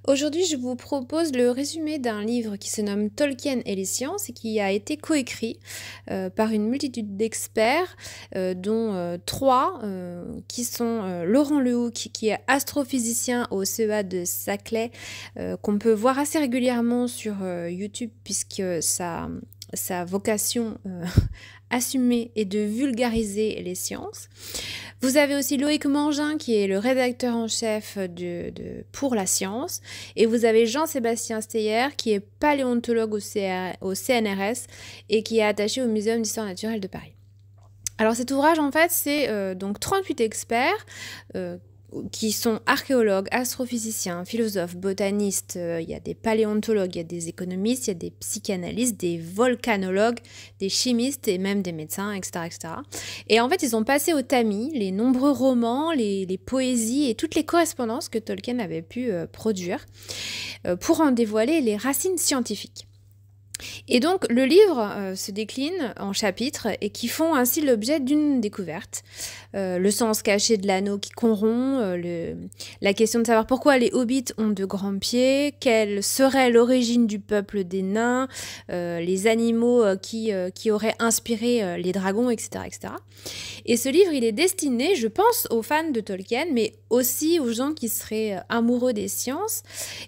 Aujourd'hui, je vous propose le résumé d'un livre qui se nomme Tolkien et les sciences et qui a été coécrit par une multitude d'experts, dont trois qui sont Laurent Lehoucq, qui est astrophysicien au CEA de Saclay, qu'on peut voir assez régulièrement sur YouTube puisque sa vocation assumée est de vulgariser les sciences. Vous avez aussi Loïc Mangin qui est le rédacteur en chef pour la science, et vous avez Jean-Sébastien Steyer qui est paléontologue au CNRS et qui est attaché au Muséum d'histoire naturelle de Paris. Alors cet ouvrage en fait c'est donc 38 experts qui sont archéologues, astrophysiciens, philosophes, botanistes, il y a des paléontologues, il y a des économistes, il y a des psychanalystes, des volcanologues, des chimistes et même des médecins, etc., etc. Et en fait, ils ont passé au tamis les nombreux romans, les poésies et toutes les correspondances que Tolkien avait pu produire pour en dévoiler les racines scientifiques. Et donc le livre se décline en chapitres et qui font ainsi l'objet d'une découverte. Le sens caché de l'anneau qui corrompt, la question de savoir pourquoi les hobbits ont de grands pieds, quelle serait l'origine du peuple des nains, les animaux qui auraient inspiré les dragons, etc., etc. Et ce livre, il est destiné, je pense, aux fans de Tolkien, mais aussi aux gens qui seraient amoureux des sciences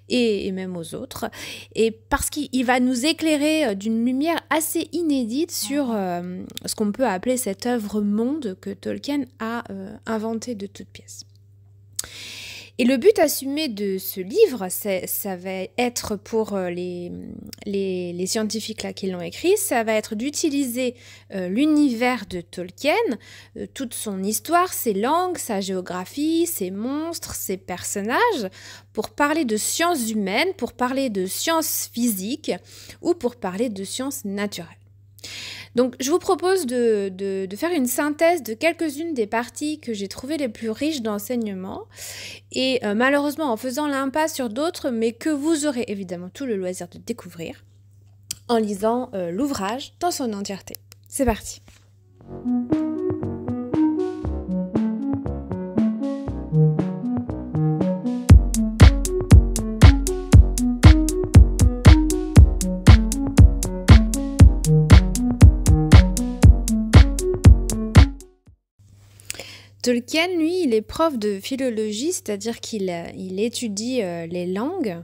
et même aux autres. Et parce qu'il va nous éclairer d'une lumière assez inédite sur ce qu'on peut appeler cette œuvre-monde que Tolkien a inventée de toutes pièces. Et le but assumé de ce livre, ça va être pour les scientifiques là, qui l'ont écrit, ça va être d'utiliser l'univers de Tolkien, toute son histoire, ses langues, sa géographie, ses monstres, ses personnages, pour parler de sciences humaines, pour parler de sciences physiques ou pour parler de sciences naturelles. Donc je vous propose de faire une synthèse de quelques-unes des parties que j'ai trouvées les plus riches d'enseignements et malheureusement en faisant l'impasse sur d'autres, mais que vous aurez évidemment tout le loisir de découvrir en lisant l'ouvrage dans son entièreté. C'est parti. Tolkien, lui, il est prof de philologie, c'est-à-dire qu'il étudie les langues,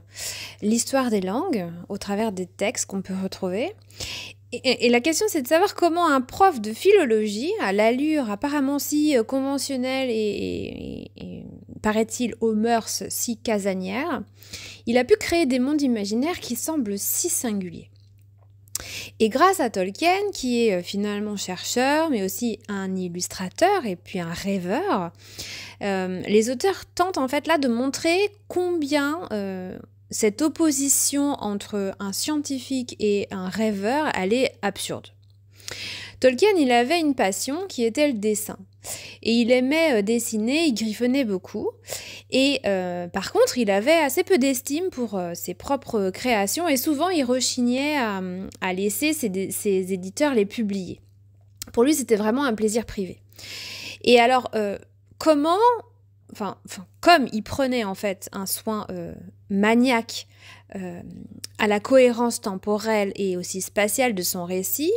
l'histoire des langues, au travers des textes qu'on peut retrouver. Et la question, c'est de savoir comment un prof de philologie, à l'allure apparemment si conventionnelle et paraît-il, aux mœurs si casanières, il a pu créer des mondes imaginaires qui semblent si singuliers. Et grâce à Tolkien, qui est finalement chercheur, mais aussi un illustrateur et puis un rêveur, les auteurs tentent en fait là de montrer combien cette opposition entre un scientifique et un rêveur, elle est absurde. Tolkien, il avait une passion qui était le dessin. Et il aimait dessiner, il griffonnait beaucoup. Et par contre, il avait assez peu d'estime pour ses propres créations et souvent il rechignait à laisser ses éditeurs les publier. Pour lui, c'était vraiment un plaisir privé. Et alors, comme il prenait en fait un soin maniaque à la cohérence temporelle et aussi spatiale de son récit,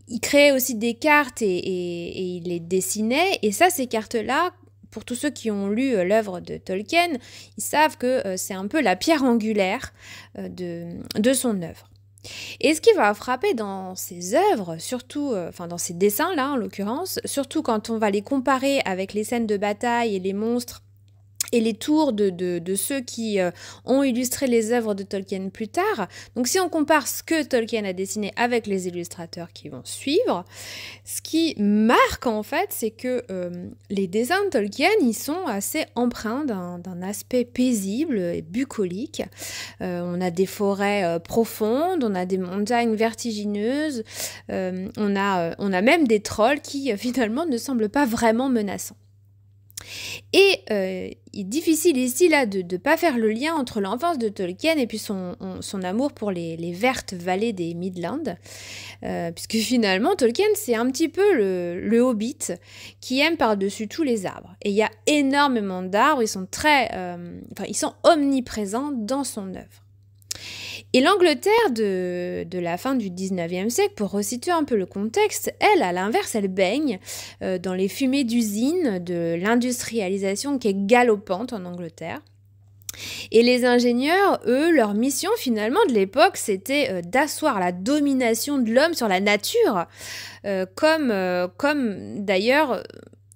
il créait aussi des cartes et il les dessinait. Et ça, ces cartes-là, pour tous ceux qui ont lu l'œuvre de Tolkien, ils savent que c'est un peu la pierre angulaire de son œuvre. Et ce qui va frapper dans ses œuvres, surtout, dans ses dessins-là en l'occurrence, surtout quand on va les comparer avec les scènes de bataille et les monstres, et les tours de ceux qui ont illustré les œuvres de Tolkien plus tard. Donc si on compare ce que Tolkien a dessiné avec les illustrateurs qui vont suivre, ce qui marque en fait, c'est que les dessins de Tolkien, ils sont assez empreints d'un aspect paisible et bucolique. On a des forêts profondes, on a des montagnes vertigineuses, on a même des trolls qui finalement ne semblent pas vraiment menaçants. Et il est difficile ici là, de ne pas faire le lien entre l'enfance de Tolkien et puis son amour pour les vertes vallées des Midlands. Puisque finalement, Tolkien, c'est un petit peu le hobbit qui aime par-dessus tous les arbres. Et il y a énormément d'arbres, ils sont omniprésents dans son œuvre. Et l'Angleterre de la fin du 19e siècle, pour resituer un peu le contexte, elle, à l'inverse, elle baigne dans les fumées d'usines, de l'industrialisation qui est galopante en Angleterre. Et les ingénieurs, eux, leur mission finalement de l'époque, c'était d'asseoir la domination de l'homme sur la nature, comme d'ailleurs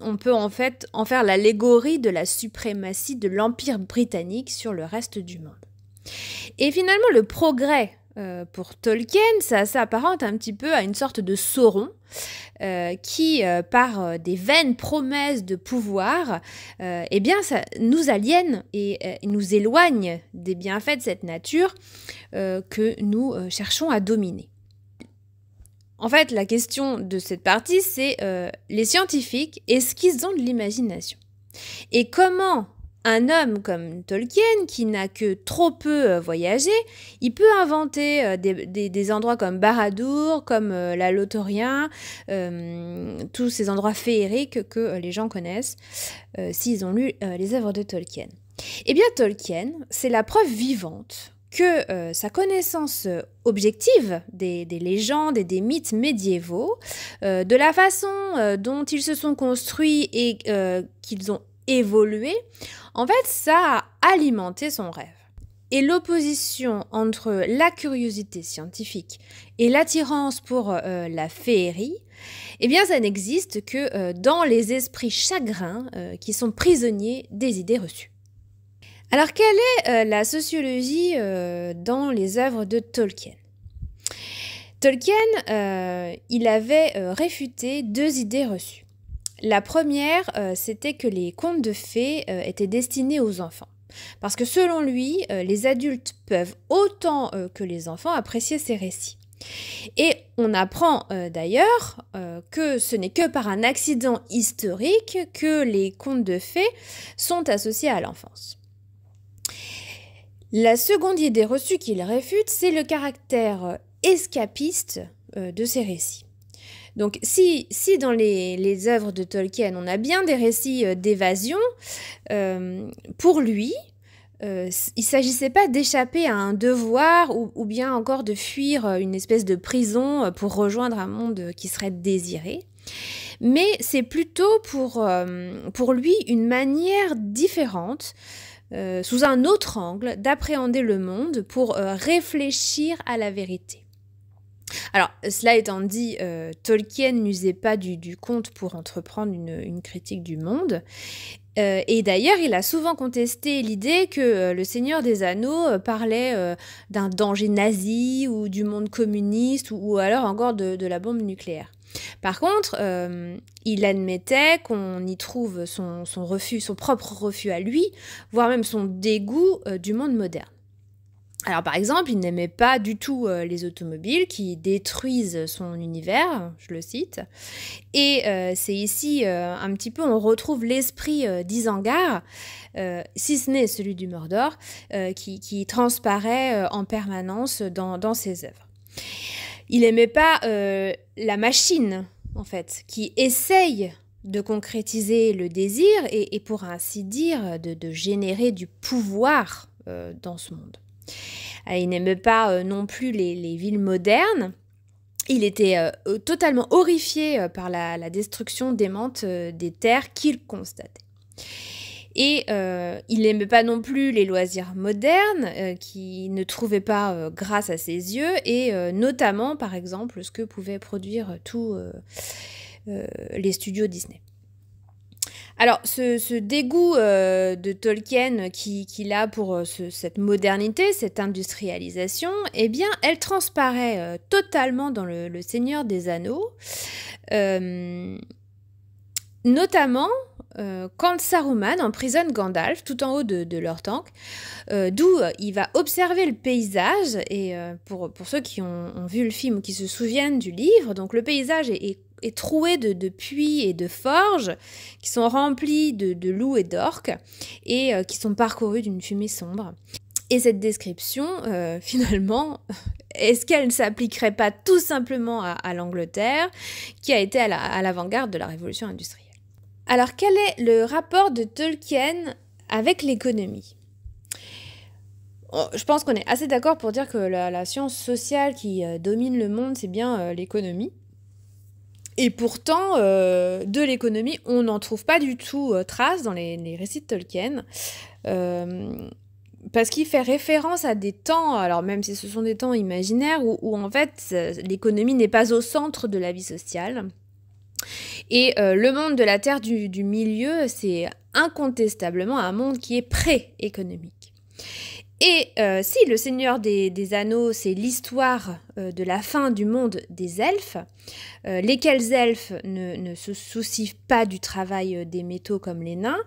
on peut en fait en faire l'allégorie de la suprématie de l'Empire britannique sur le reste du monde. Et finalement, le progrès pour Tolkien, ça s'apparente un petit peu à une sorte de Sauron qui, par des vaines promesses de pouvoir, eh bien, ça nous aliène et nous éloigne des bienfaits de cette nature que nous cherchons à dominer. En fait, la question de cette partie, c'est les scientifiques, est-ce qu'ils ont de l'imagination? Et comment un homme comme Tolkien, qui n'a que trop peu voyagé, il peut inventer des endroits comme Barad-dûr, comme la Lothlórien, tous ces endroits féeriques que les gens connaissent s'ils ont lu les œuvres de Tolkien. Eh bien, Tolkien, c'est la preuve vivante que sa connaissance objective des légendes et des mythes médiévaux, de la façon dont ils se sont construits et qu'ils ont évolué, en fait, ça a alimenté son rêve. Et l'opposition entre la curiosité scientifique et l'attirance pour la féerie, eh bien, ça n'existe que dans les esprits chagrins qui sont prisonniers des idées reçues. Alors, quelle est la sociologie dans les œuvres de Tolkien? Tolkien, il avait réfuté deux idées reçues. La première, c'était que les contes de fées étaient destinés aux enfants. Parce que selon lui, les adultes peuvent autant que les enfants apprécier ces récits. Et on apprend d'ailleurs que ce n'est que par un accident historique que les contes de fées sont associés à l'enfance. La seconde idée reçue qu'il réfute, c'est le caractère escapiste de ces récits. Donc si dans les œuvres de Tolkien, on a bien des récits d'évasion, pour lui, il ne s'agissait pas d'échapper à un devoir ou bien encore de fuir une espèce de prison pour rejoindre un monde qui serait désiré. Mais c'est plutôt pour lui une manière différente, sous un autre angle, d'appréhender le monde pour réfléchir à la vérité. Alors, cela étant dit, Tolkien n'usait pas du conte pour entreprendre une critique du monde. Et d'ailleurs, il a souvent contesté l'idée que le Seigneur des Anneaux parlait d'un danger nazi ou du monde communiste ou alors encore de la bombe nucléaire. Par contre, il admettait qu'on y trouve son propre refus à lui, voire même son dégoût du monde moderne. Alors par exemple, il n'aimait pas du tout les automobiles qui détruisent son univers, je le cite. Et c'est ici un petit peu, on retrouve l'esprit d'Isengard, si ce n'est celui du Mordor, qui transparaît en permanence dans ses œuvres. Il n'aimait pas la machine, en fait, qui essaye de concrétiser le désir et pour ainsi dire, de générer du pouvoir dans ce monde. Il n'aimait pas non plus les villes modernes. Il était totalement horrifié par la destruction démente des terres qu'il constatait. Et il n'aimait pas non plus les loisirs modernes qu'il ne trouvait pas grâce à ses yeux, et notamment, par exemple, ce que pouvaient produire tous les studios Disney. Alors, ce dégoût de Tolkien qu'il a pour cette modernité, cette industrialisation, eh bien, elle transparaît totalement dans le Seigneur des Anneaux, notamment quand Saruman emprisonne Gandalf tout en haut de leur tank, d'où il va observer le paysage, et pour ceux qui ont vu le film ou qui se souviennent du livre, donc le paysage est est troué de puits et de forges qui sont remplis de loups et d'orques et qui sont parcourus d'une fumée sombre. Et cette description, finalement, est-ce qu'elle ne s'appliquerait pas tout simplement à l'Angleterre, qui a été à l'avant-garde de la révolution industrielle? Alors, quel est le rapport de Tolkien avec l'économie? Je pense qu'on est assez d'accord pour dire que la science sociale qui domine le monde, c'est bien l'économie. Et pourtant, de l'économie, on n'en trouve pas du tout trace dans les récits de Tolkien. Parce qu'il fait référence à des temps, alors même si ce sont des temps imaginaires, où en fait l'économie n'est pas au centre de la vie sociale. Et le monde de la Terre du Milieu, c'est incontestablement un monde qui est pré-économique. Et si Le Seigneur des Anneaux, c'est l'histoire de la fin du monde des elfes, lesquels elfes ne se soucient pas du travail des métaux comme les nains,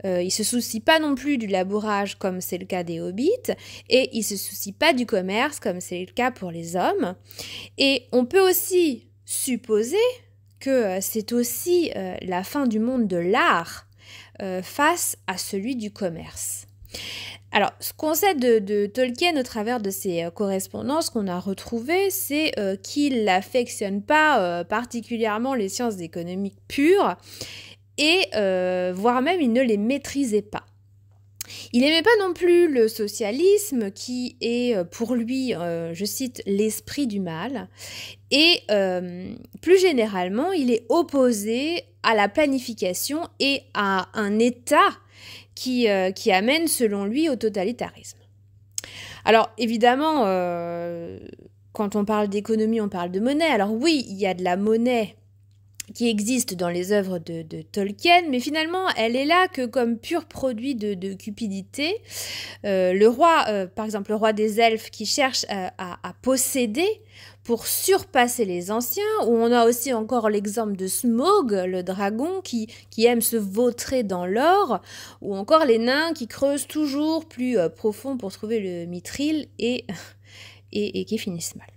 ils ne se soucient pas non plus du labourage comme c'est le cas des hobbits, et ils ne se soucient pas du commerce comme c'est le cas pour les hommes. Et on peut aussi supposer que c'est aussi la fin du monde de l'art face à celui du commerce. Alors, ce qu'on sait de Tolkien au travers de ses correspondances qu'on a retrouvées, c'est qu'il n'affectionne pas particulièrement les sciences économiques pures et voire même il ne les maîtrisait pas. Il n'aimait pas non plus le socialisme qui est pour lui, je cite, l'esprit du mal. Et plus généralement, il est opposé à la planification et à un État qui amène, selon lui, au totalitarisme. Alors, évidemment, quand on parle d'économie, on parle de monnaie. Alors oui, il y a de la monnaie qui existe dans les œuvres de Tolkien, mais finalement, elle est là que comme pur produit de cupidité. Le roi, par exemple, le roi des elfes qui cherche à posséder pour surpasser les anciens, où on a aussi encore l'exemple de Smaug, le dragon, qui aime se vautrer dans l'or, ou encore les nains qui creusent toujours plus profond pour trouver le mithril et qui finissent mal.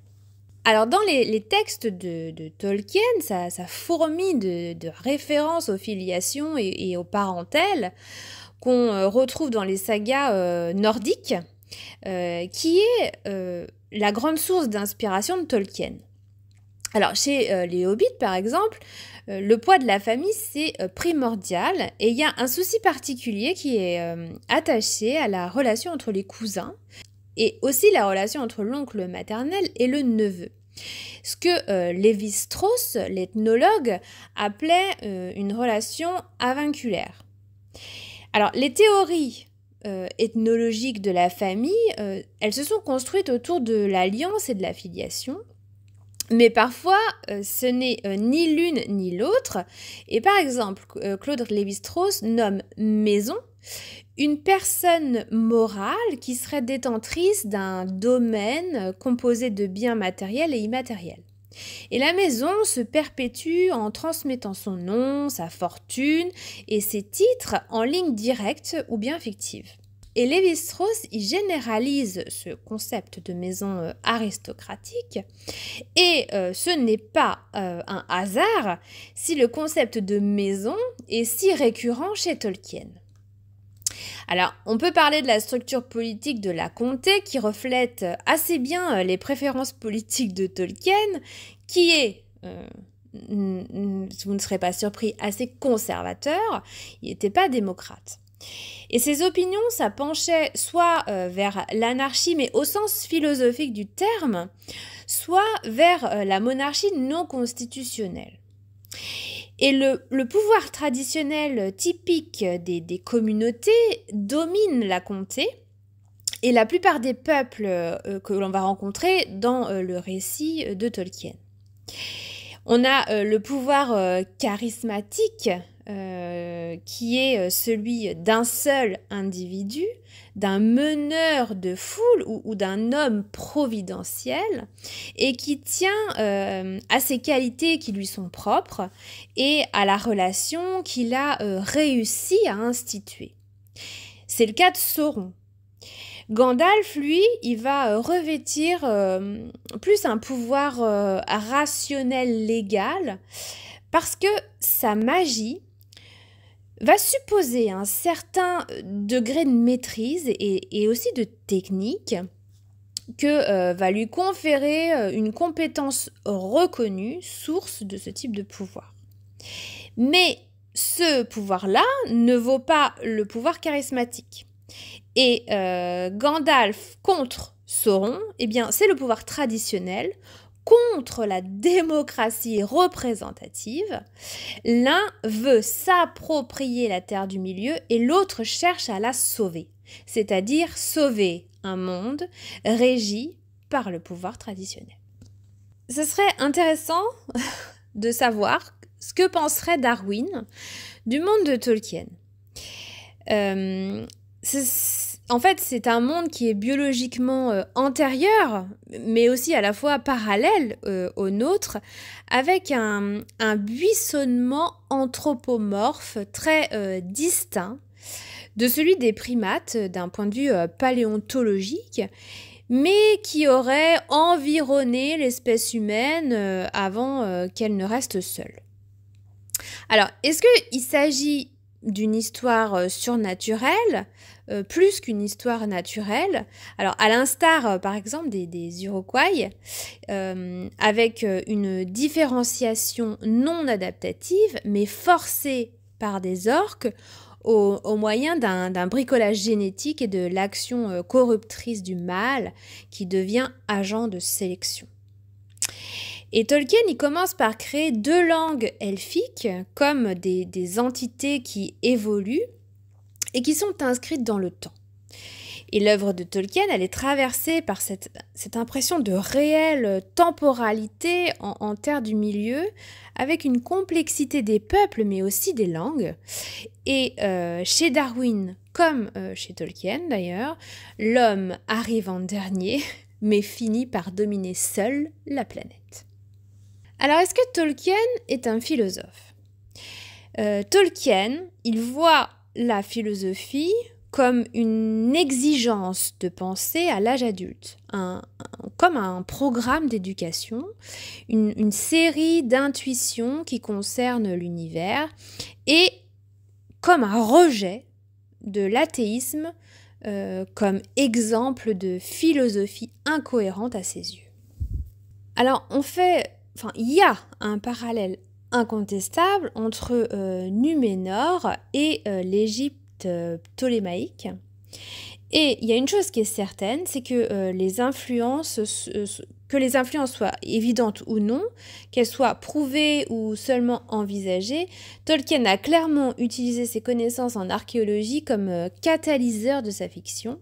Alors dans les textes de Tolkien, ça fourmille de références aux filiations et aux parentèles qu'on retrouve dans les sagas nordiques, qui est la grande source d'inspiration de Tolkien. Alors chez les hobbits par exemple, le poids de la famille c'est primordial et il y a un souci particulier qui est attaché à la relation entre les cousins et aussi la relation entre l'oncle maternel et le neveu. Ce que Lévi-Strauss, l'ethnologue, appelait une relation avinculaire. Alors, les théories ethnologiques de la famille, elles se sont construites autour de l'alliance et de la filiation, mais parfois, ce n'est ni l'une ni l'autre. Et par exemple, Claude Lévi-Strauss nomme maison une personne morale qui serait détentrice d'un domaine composé de biens matériels et immatériels. Et la maison se perpétue en transmettant son nom, sa fortune et ses titres en ligne directe ou bien fictive. Et Lévi-Strauss y généralise ce concept de maison aristocratique et ce n'est pas un hasard si le concept de maison est si récurrent chez Tolkien. Alors, on peut parler de la structure politique de la comté qui reflète assez bien les préférences politiques de Tolkien, qui est, vous ne serez pas surpris, assez conservateur, il n'était pas démocrate. Et ses opinions, ça penchait soit vers l'anarchie, mais au sens philosophique du terme, soit vers la monarchie non constitutionnelle. Et le pouvoir traditionnel typique des communautés domine la comté et la plupart des peuples que l'on va rencontrer dans le récit de Tolkien. On a le pouvoir charismatique qui est celui d'un seul individu, d'un meneur de foule ou d'un homme providentiel et qui tient à ses qualités qui lui sont propres et à la relation qu'il a réussi à instituer. C'est le cas de Sauron. Gandalf, lui, il va revêtir plus un pouvoir rationnel légal parce que sa magie va supposer un certain degré de maîtrise et aussi de technique que va lui conférer une compétence reconnue, source de ce type de pouvoir. Mais ce pouvoir-là ne vaut pas le pouvoir charismatique. Et Gandalf contre Sauron, eh bien, c'est le pouvoir traditionnel contre la démocratie représentative. L'un veut s'approprier la Terre du Milieu et l'autre cherche à la sauver, c'est-à-dire sauver un monde régi par le pouvoir traditionnel. Ce serait intéressant de savoir ce que penserait Darwin du monde de Tolkien. En fait, c'est un monde qui est biologiquement antérieur, mais aussi à la fois parallèle au nôtre, avec un buissonnement anthropomorphe très distinct de celui des primates d'un point de vue paléontologique, mais qui aurait environné l'espèce humaine avant qu'elle ne reste seule. Alors, est-ce qu'il s'agit d'une histoire surnaturelle plus qu'une histoire naturelle? Alors, à l'instar, par exemple, des Iroquois, avec une différenciation non adaptative, mais forcée par des orques, au moyen d'un bricolage génétique et de l'action corruptrice du mâle qui devient agent de sélection. Et Tolkien, il commence par créer 2 langues elfiques comme des entités qui évoluent et qui sont inscrites dans le temps. Et l'œuvre de Tolkien, elle est traversée par cette impression de réelle temporalité en Terre du Milieu, avec une complexité des peuples, mais aussi des langues. Et chez Darwin, comme chez Tolkien d'ailleurs, l'homme arrive en dernier, mais finit par dominer seul la planète. Alors, est-ce que Tolkien est un philosophe ? Tolkien, il voit la philosophie comme une exigence de pensée à l'âge adulte, comme un programme d'éducation, une série d'intuitions qui concernent l'univers et comme un rejet de l'athéisme comme exemple de philosophie incohérente à ses yeux. Alors, il y a un parallèle incontestable entre Numénor et l'Égypte ptolémaïque. Et il y a une chose qui est certaine, c'est que les influences soient évidentes ou non, qu'elles soient prouvées ou seulement envisagées, Tolkien a clairement utilisé ses connaissances en archéologie comme catalyseur de sa fiction,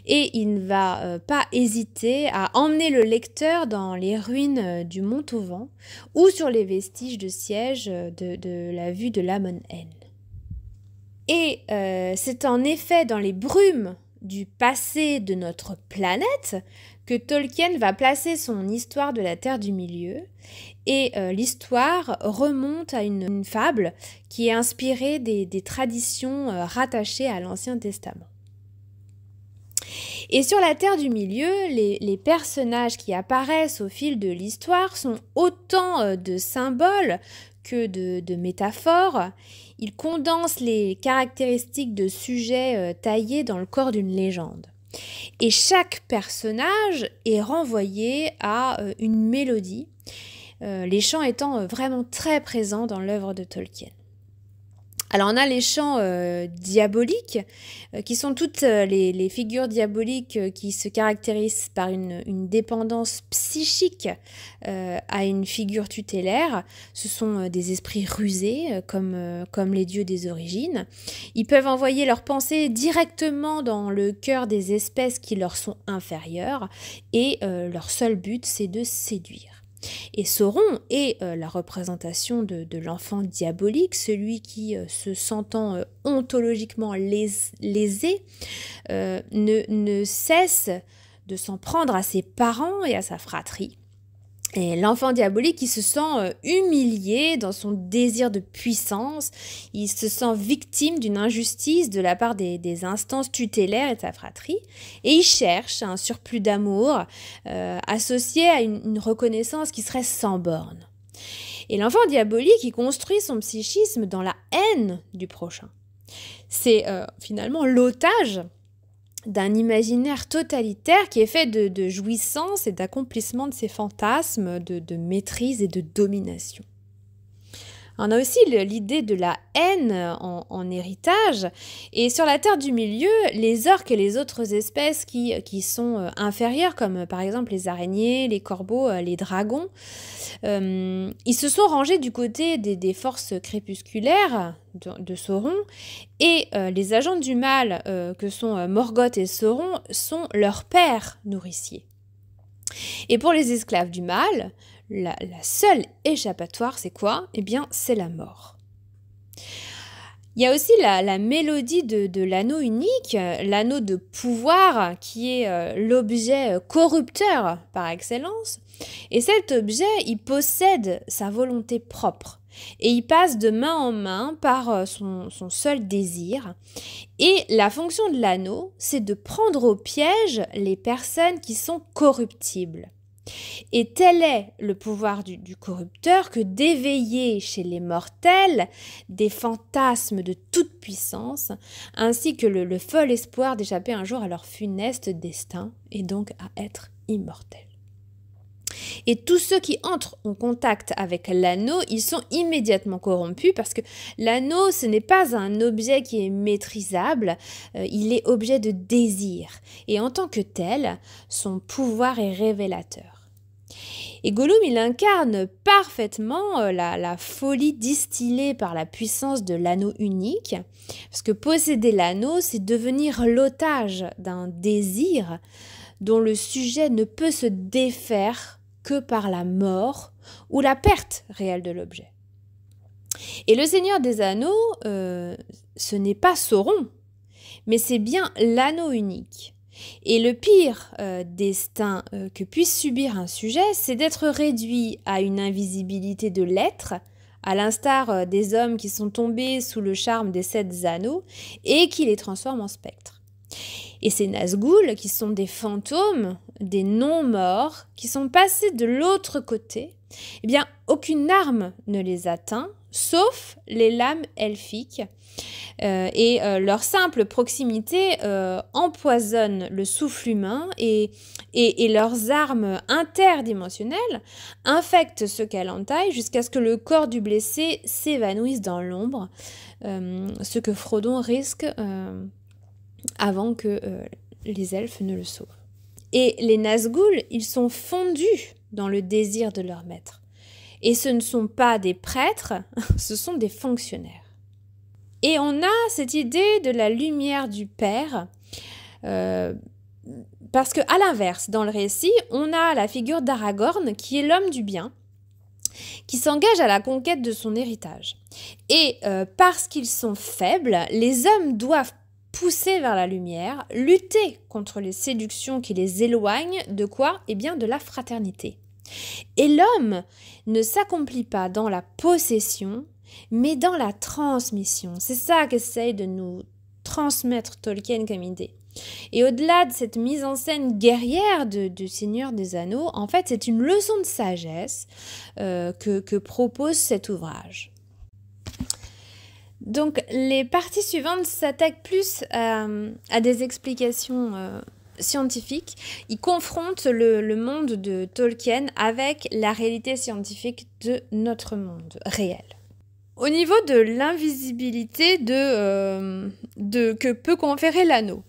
et il ne va pas hésiter à emmener le lecteur dans les ruines du Mont Auvent ou sur les vestiges de siège de la vue de l'Amon Hen. Et c'est en effet dans les brumes du passé de notre planète que Tolkien va placer son histoire de la Terre du Milieu. Et l'histoire remonte à une fable qui est inspirée des traditions rattachées à l'Ancien Testament. Et sur la Terre du Milieu, les personnages qui apparaissent au fil de l'histoire sont autant de symboles que de métaphores. Ils condensent les caractéristiques de sujets taillés dans le corps d'une légende. Et chaque personnage est renvoyé à une mélodie, les chants étant vraiment très présents dans l'œuvre de Tolkien. Alors on a les chants diaboliques, qui sont toutes les figures diaboliques qui se caractérisent par une dépendance psychique à une figure tutélaire. Ce sont des esprits rusés, comme les dieux des origines. Ils peuvent envoyer leurs pensées directement dans le cœur des espèces qui leur sont inférieures, et leur seul but, c'est de séduire. Et Sauron est la représentation de l'enfant diabolique, celui qui, se sentant ontologiquement lésé, ne cesse de s'en prendre à ses parents et à sa fratrie. Et l'enfant diabolique, il se sent humilié dans son désir de puissance, il se sent victime d'une injustice de la part des instances tutélaires et de sa fratrie, et il cherche un surplus d'amour associé à une reconnaissance qui serait sans borne. Et l'enfant diabolique, il construit son psychisme dans la haine du prochain. C'est finalement l'otage d'un imaginaire totalitaire qui est fait de jouissance et d'accomplissement de ses fantasmes, de maîtrise et de domination. On a aussi l'idée de la haine en héritage. Et sur la Terre du Milieu, les orques et les autres espèces qui sont inférieures, comme par exemple les araignées, les corbeaux, les dragons, ils se sont rangés du côté des forces crépusculaires de Sauron. Et les agents du mal, que sont Morgoth et Sauron, sont leurs pères nourriciers. Et pour les esclaves du mal, la seule échappatoire, c'est quoi? Eh bien, c'est la mort. Il y a aussi la mélodie de l'anneau unique, l'anneau de pouvoir, qui est l'objet corrupteur par excellence. Et cet objet, il possède sa volonté propre. Et il passe de main en main par son seul désir. Et la fonction de l'anneau, c'est de prendre au piège les personnes qui sont corruptibles. Et tel est le pouvoir du corrupteur que d'éveiller chez les mortels des fantasmes de toute puissance, ainsi que le fol espoir d'échapper un jour à leur funeste destin, et donc à être immortels. Et tous ceux qui entrent en contact avec l'anneau, ils sont immédiatement corrompus parce que l'anneau, ce n'est pas un objet qui est maîtrisable, il est objet de désir. Et en tant que tel, son pouvoir est révélateur. Et Gollum, il incarne parfaitement la folie distillée par la puissance de l'anneau unique, parce que posséder l'anneau, c'est devenir l'otage d'un désir dont le sujet ne peut se défaire que par la mort ou la perte réelle de l'objet. Et le Seigneur des Anneaux, ce n'est pas Sauron, mais c'est bien l'anneau unique. Et le pire destin que puisse subir un sujet, c'est d'être réduit à une invisibilité de l'être, à l'instar des hommes qui sont tombés sous le charme des 7 anneaux et qui les transforment en spectres. Et ces Nazgûl, qui sont des fantômes, des non-morts, qui sont passés de l'autre côté, eh bien, aucune arme ne les atteint, sauf les lames elfiques. Et leur simple proximité empoisonne le souffle humain et leurs armes interdimensionnelles infectent ce qu'elles entaillent jusqu'à ce que le corps du blessé s'évanouisse dans l'ombre, ce que Frodon risque avant que les elfes ne le sauvent. Et les Nazgûl, ils sont fondus dans le désir de leur maître. Et ce ne sont pas des prêtres, ce sont des fonctionnaires. Et on a cette idée de la lumière du Père, parce qu'à l'inverse, dans le récit, on a la figure d'Aragorn, qui est l'homme du bien, qui s'engage à la conquête de son héritage. Et parce qu'ils sont faibles, les hommes doivent pousser vers la lumière, lutter contre les séductions qui les éloignent de quoi? Eh bien, de la fraternité. Et l'homme ne s'accomplit pas dans la possession, mais dans la transmission. C'est ça qu'essaye de nous transmettre Tolkien comme idée. Et au-delà de cette mise en scène guerrière du Seigneur des Anneaux, en fait, c'est une leçon de sagesse que propose cet ouvrage. Donc, les parties suivantes s'attaquent plus à des explications scientifiques. Ils confrontent le monde de Tolkien avec la réalité scientifique de notre monde réel. Au niveau de l'invisibilité que peut conférer l'anneau,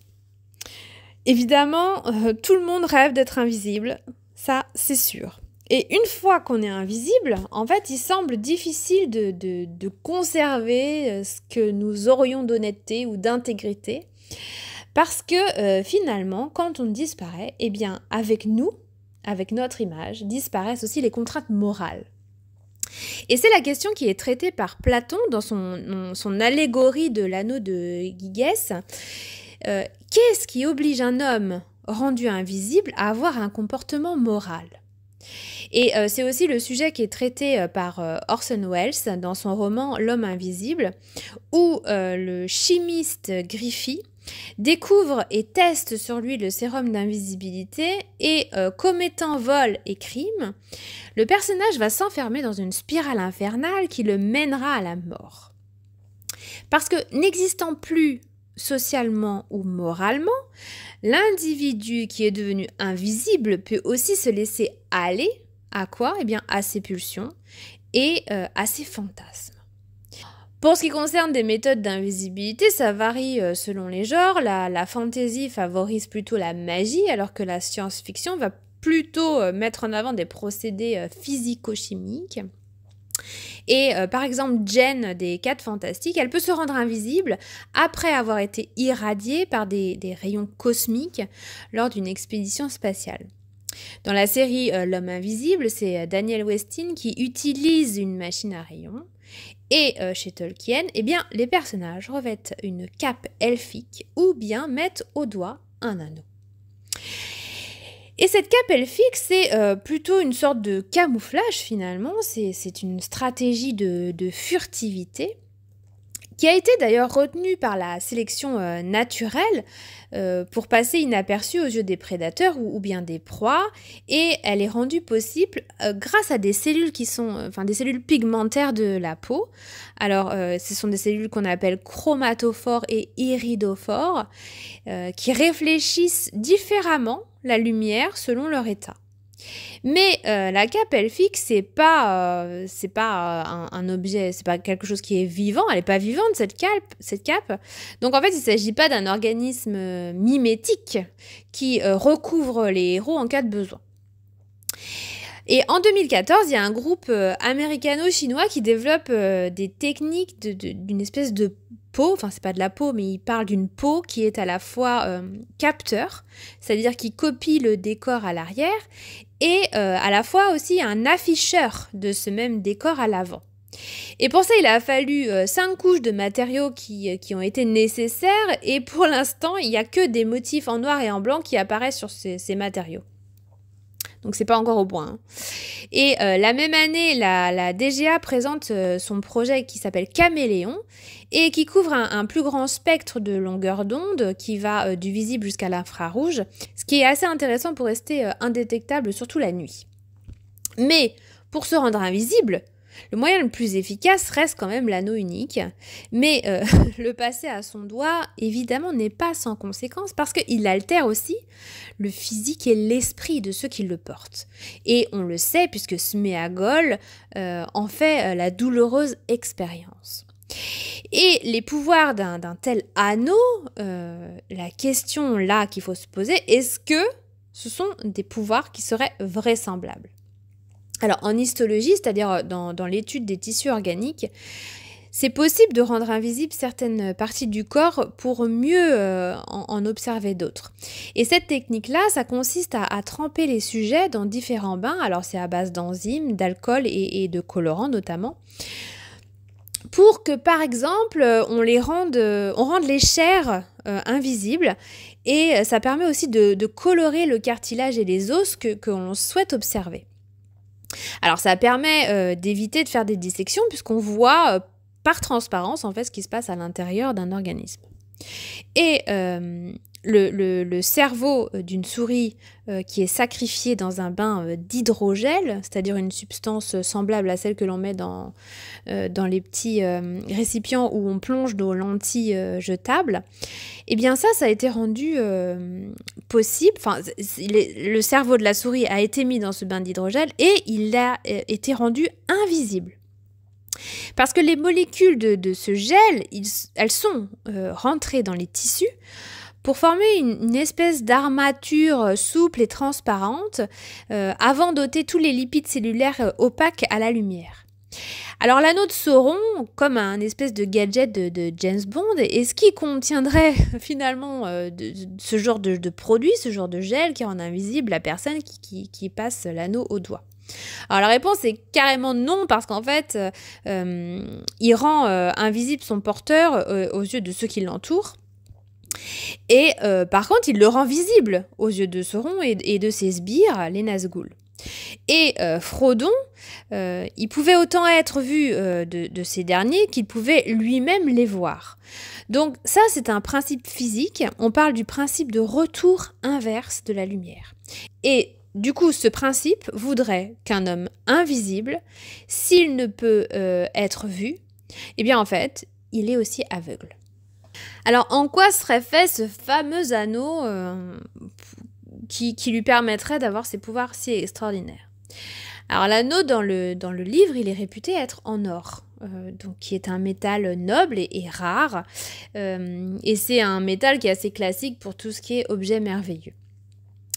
évidemment, tout le monde rêve d'être invisible, ça c'est sûr. Et une fois qu'on est invisible, en fait, il semble difficile de conserver ce que nous aurions d'honnêteté ou d'intégrité, parce que finalement, quand on disparaît, eh bien, avec nous, avec notre image, disparaissent aussi les contraintes morales. Et c'est la question qui est traitée par Platon dans son allégorie de l'anneau de Gygès. Qu'est-ce qui oblige un homme rendu invisible à avoir un comportement moral ? Et c'est aussi le sujet qui est traité par Orson Welles dans son roman L'homme invisible, où le chimiste Griffith découvre et teste sur lui le sérum d'invisibilité et commettant vol et crime, le personnage va s'enfermer dans une spirale infernale qui le mènera à la mort. Parce que n'existant plus socialement ou moralement, l'individu qui est devenu invisible peut aussi se laisser aller à quoi? Eh bien, à ses pulsions et à ses fantasmes. Pour ce qui concerne des méthodes d'invisibilité, ça varie selon les genres. La fantasy favorise plutôt la magie, alors que la science-fiction va plutôt mettre en avant des procédés physico-chimiques. Et par exemple, Jen des 4 Fantastiques, elle peut se rendre invisible après avoir été irradiée par des rayons cosmiques lors d'une expédition spatiale. Dans la série L'homme invisible, c'est Daniel Westin qui utilise une machine à rayons. Et chez Tolkien, eh bien, les personnages revêtent une cape elfique ou bien mettent au doigt un anneau. Et cette cape elfique, c'est plutôt une sorte de camouflage finalement, c'est une stratégie de furtivité qui a été d'ailleurs retenue par la sélection naturelle pour passer inaperçue aux yeux des prédateurs ou bien des proies, et elle est rendue possible grâce à des cellules qui sont, des cellules pigmentaires de la peau. Alors, ce sont des cellules qu'on appelle chromatophores et iridophores, qui réfléchissent différemment la lumière selon leur état. Mais la cape elfique, c'est pas un objet, c'est pas quelque chose qui est vivant, elle n'est pas vivante cette cape. Donc en fait, il ne s'agit pas d'un organisme mimétique qui recouvre les héros en cas de besoin. Et en 2014, il y a un groupe américano-chinois qui développe des techniques d'une espèce de peau, enfin c'est pas de la peau, mais il parle d'une peau qui est à la fois capteur, c'est-à-dire qui copie le décor à l'arrière, et à la fois aussi un afficheur de ce même décor à l'avant. Et pour ça, il a fallu 5 couches de matériaux qui ont été nécessaires, et pour l'instant, il n'y a que des motifs en noir et en blanc qui apparaissent sur ces matériaux. Donc c'est pas encore au point. Et la même année, la DGA présente son projet qui s'appelle Caméléon et qui couvre un plus grand spectre de longueur d'onde qui va du visible jusqu'à l'infrarouge, ce qui est assez intéressant pour rester indétectable, surtout la nuit. Mais pour se rendre invisible, le moyen le plus efficace reste quand même l'anneau unique, mais le passer à son doigt, évidemment, n'est pas sans conséquence parce qu'il altère aussi le physique et l'esprit de ceux qui le portent. Et on le sait puisque Sméagol en fait la douloureuse expérience. Et les pouvoirs d'un tel anneau, la question là qu'il faut se poser, est-ce que ce sont des pouvoirs qui seraient vraisemblables ? Alors, en histologie, c'est-à-dire dans l'étude des tissus organiques, c'est possible de rendre invisibles certaines parties du corps pour mieux en observer d'autres. Et cette technique-là, ça consiste à tremper les sujets dans différents bains, alors c'est à base d'enzymes, d'alcool et de colorants notamment, pour que, par exemple, on rende les chairs invisibles, et ça permet aussi de colorer le cartilage et les os que l'on souhaite observer. Alors ça permet d'éviter de faire des dissections puisqu'on voit par transparence en fait ce qui se passe à l'intérieur d'un organisme. Et le cerveau d'une souris qui est sacrifié dans un bain d'hydrogel, c'est-à-dire une substance semblable à celle que l'on met dans les petits récipients où on plonge nos lentilles jetables, eh bien ça a été rendu possible. Enfin, le cerveau de la souris a été mis dans ce bain d'hydrogel et il a été rendu invisible. Parce que les molécules de ce gel, elles sont rentrées dans les tissus pour former une espèce d'armature souple et transparente avant d'ôter tous les lipides cellulaires opaques à la lumière. Alors l'anneau de Sauron, comme un espèce de gadget de James Bond, est-ce qu'il contiendrait finalement ce genre de produit, ce genre de gel qui rend invisible la personne qui passe l'anneau au doigt ? Alors la réponse est carrément non, parce qu'en fait, il rend invisible son porteur aux yeux de ceux qui l'entourent. Et par contre, il le rend visible aux yeux de Sauron et de ses sbires, les Nazgûl. Et Frodon, il pouvait autant être vu de ces derniers qu'il pouvait lui-même les voir. Donc ça, c'est un principe physique. On parle du principe de retour inverse de la lumière. Et du coup, ce principe voudrait qu'un homme invisible, s'il ne peut être vu, eh bien en fait, il est aussi aveugle. Alors, en quoi serait fait ce fameux anneau qui lui permettrait d'avoir ces pouvoirs si extraordinaires? Alors, l'anneau dans le livre, il est réputé être en or, donc qui est un métal noble et rare, et c'est un métal qui est assez classique pour tout ce qui est objet merveilleux.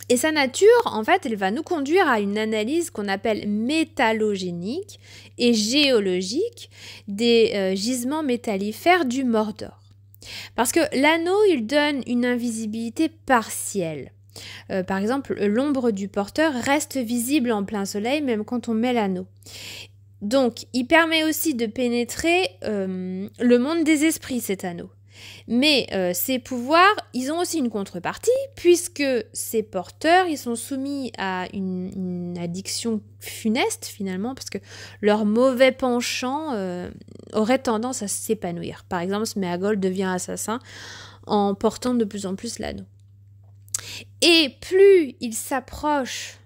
Et sa nature, en fait, elle va nous conduire à une analyse qu'on appelle métallogénique et géologique des gisements métallifères du Mordor. Parce que l'anneau, il donne une invisibilité partielle. Par exemple, l'ombre du porteur reste visible en plein soleil, même quand on met l'anneau. Donc, il permet aussi de pénétrer le monde des esprits, cet anneau. Mais ces pouvoirs, ils ont aussi une contrepartie, puisque ces porteurs, ils sont soumis à une addiction funeste, finalement, parce que leur mauvais penchant aurait tendance à s'épanouir. Par exemple, Sméagol devient assassin en portant de plus en plus l'anneau. Et plus il s'approche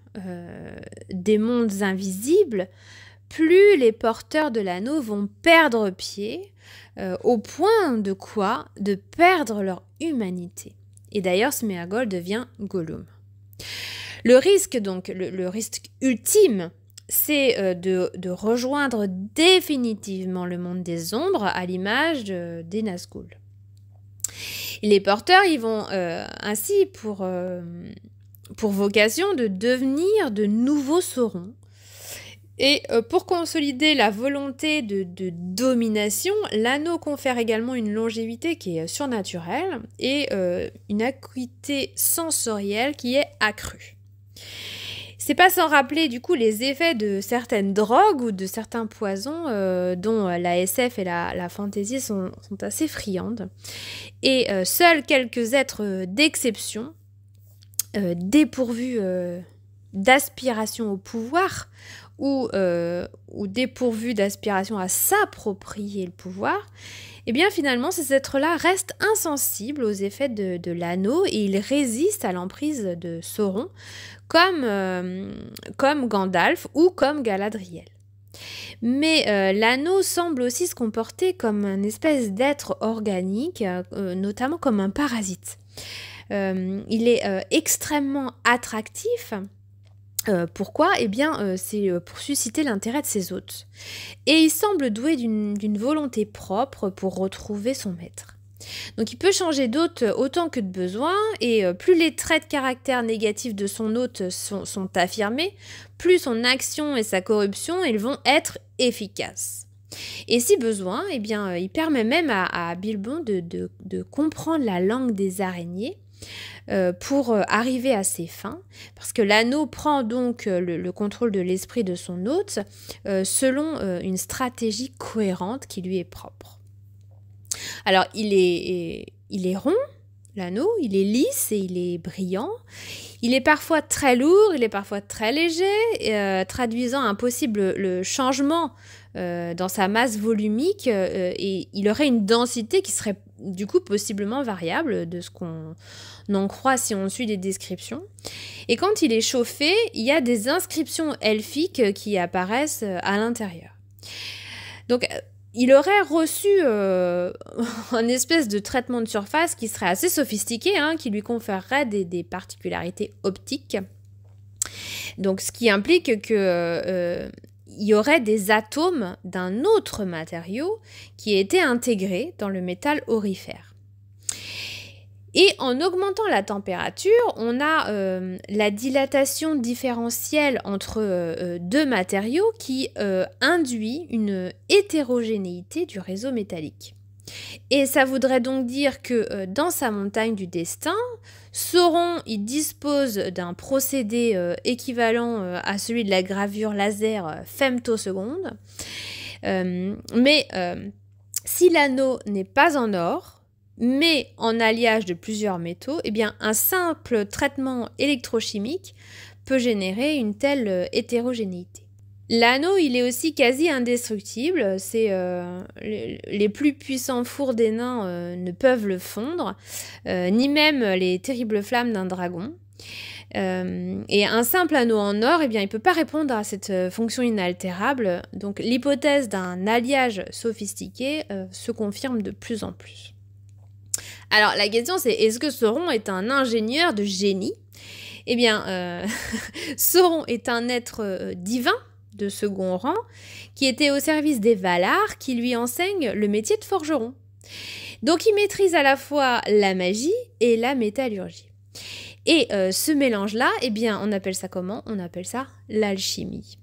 des mondes invisibles, plus les porteurs de l'anneau vont perdre pied, au point de quoi? De perdre leur humanité. Et d'ailleurs, Sméagol devient Gollum. Le risque, donc, le risque ultime, c'est de rejoindre définitivement le monde des ombres à l'image des Nazgûl. Les porteurs, ils vont ainsi pour vocation de devenir de nouveaux Saurons. Et pour consolider la volonté de domination, l'anneau confère également une longévité qui est surnaturelle et une acuité sensorielle qui est accrue. C'est pas sans rappeler du coup les effets de certaines drogues ou de certains poisons dont la SF et la fantasy sont assez friandes. Et seuls quelques êtres d'exception, dépourvus d'aspiration au pouvoir, ou dépourvus d'aspiration à s'approprier le pouvoir, eh bien finalement ces êtres-là restent insensibles aux effets de l'anneau et ils résistent à l'emprise de Sauron comme Gandalf ou comme Galadriel. Mais l'anneau semble aussi se comporter comme une espèce d'être organique, notamment comme un parasite. Il est extrêmement attractif. Pourquoi? Eh bien, c'est pour susciter l'intérêt de ses hôtes. Et il semble doué d'une volonté propre pour retrouver son maître. Donc il peut changer d'hôte autant que de besoin, et plus les traits de caractère négatifs de son hôte sont affirmés, plus son action et sa corruption ils vont être efficaces. Et si besoin, eh bien, il permet même à Bilbon de comprendre la langue des araignées, pour arriver à ses fins, parce que l'anneau prend donc le contrôle de l'esprit de son hôte selon une stratégie cohérente qui lui est propre. Alors, il est rond, l'anneau, il est lisse et il est brillant. Il est parfois très lourd, il est parfois très léger, traduisant un possible changement dans sa masse volumique, et il aurait une densité qui serait du coup possiblement variable de ce qu'on en croit si on suit les descriptions. Et quand il est chauffé, il y a des inscriptions elfiques qui apparaissent à l'intérieur. Donc il aurait reçu un espèce de traitement de surface qui serait assez sophistiqué, qui lui conférerait des particularités optiques. Donc ce qui implique que il y aurait des atomes d'un autre matériau qui étaient intégrés dans le métal aurifère. Et en augmentant la température, on a la dilatation différentielle entre deux matériaux qui induit une hétérogénéité du réseau métallique. Et ça voudrait donc dire que dans sa montagne du destin, Sauron il dispose d'un procédé équivalent à celui de la gravure laser femtoseconde. Mais si l'anneau n'est pas en or, mais en alliage de plusieurs métaux, eh bien un simple traitement électrochimique peut générer une telle hétérogénéité. L'anneau, il est aussi quasi indestructible. Les plus puissants fours des nains ne peuvent le fondre, ni même les terribles flammes d'un dragon. Et un simple anneau en or, eh bien, il ne peut pas répondre à cette fonction inaltérable. Donc l'hypothèse d'un alliage sophistiqué se confirme de plus en plus. Alors la question c'est, est-ce que Sauron est un ingénieur de génie? Eh bien, Sauron est un être divin de second rang qui était au service des Valar qui lui enseignent le métier de forgeron. Donc il maîtrise à la fois la magie et la métallurgie. Et ce mélange-là, eh bien, on appelle ça comment? On appelle ça l'alchimie.